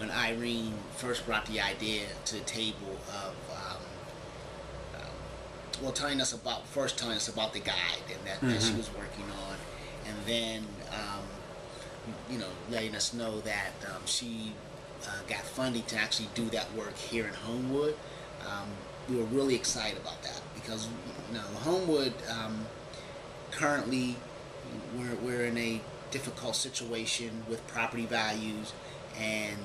when Irene first brought the idea to the table of well, telling us about the guide and that she was working on, and then letting us know that she got funding to actually do that work here in Homewood. We were really excited about that because Homewood currently we're in a difficult situation with property values and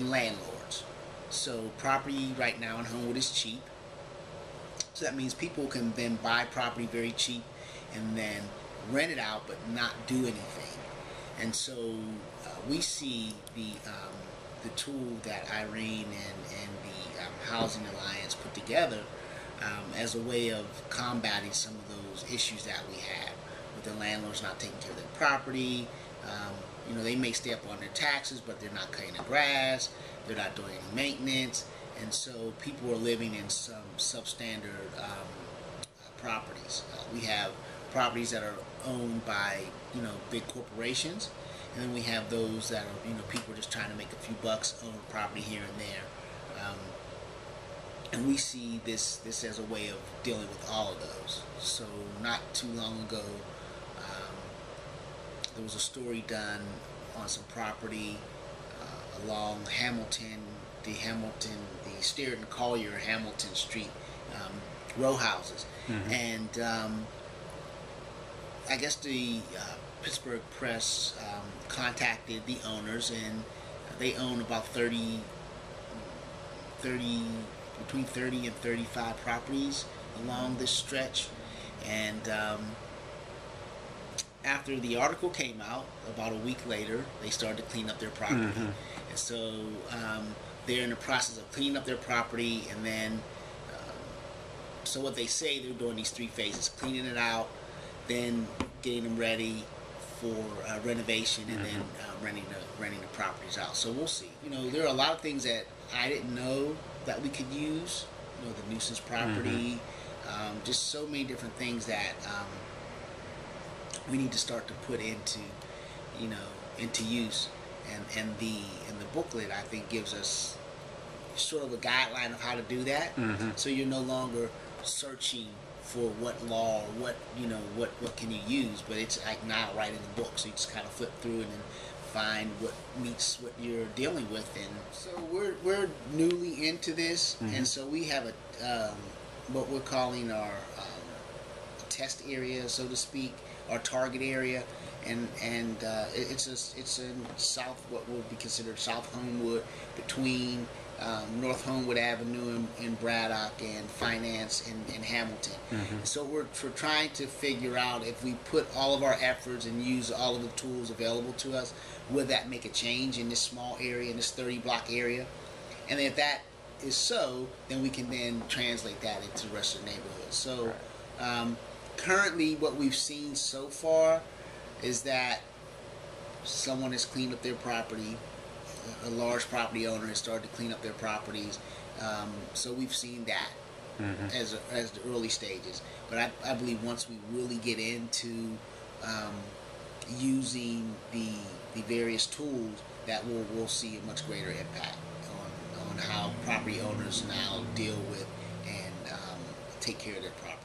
landlords. So property right now in Homewood is cheap. So that means people can then buy property very cheap and then rent it out but not do anything. And so we see the tool that Irene and the Housing Alliance put together as a way of combating some of those issues that we have with the landlords not taking care of their property. They may stay up on their taxes, but they're not cutting the grass, they're not doing any maintenance, and so people are living in some substandard properties. We have properties that are owned by big corporations, and then we have those that are people just trying to make a few bucks, own property here and there, and we see this as a way of dealing with all of those. So not too long ago, there was a story done on some property along the Steert and Collier Hamilton Street row houses, and I guess the Pittsburgh Press contacted the owners, and they own about between 30 and 35 properties along this stretch, and after the article came out, about a week later, they started to clean up their property. And so they're in the process of cleaning up their property, and then so what they say, they're doing these 3 phases: cleaning it out, then getting them ready for renovation, and then renting the properties out. So we'll see. There are a lot of things that I didn't know that we could use. The nuisance property, just so many different things that we need to start to put into use, and the booklet, I think, gives us sort of a guideline of how to do that. So you're no longer searching for what law or what can you use, but it's like now right in the book, so you just kind of flip through and then find what meets what you're dealing with. And so we're newly into this, and so we have a what we're calling our test area, so to speak, our target area, and it's in what would be considered South Homewood, between North Homewood Avenue in Braddock and Finance in Hamilton. So we're trying to figure out, if we put all of our efforts and use all of the tools available to us, will that make a change in this small area, in this 30-block area? And if that is so, then we can then translate that into the rest of the neighborhood. So currently what we've seen so far is that someone has cleaned up their property. A large property owner has started to clean up their properties. So we've seen that as the early stages. But I believe once we really get into using the various tools, that we'll see a much greater impact on how property owners now deal with and take care of their property.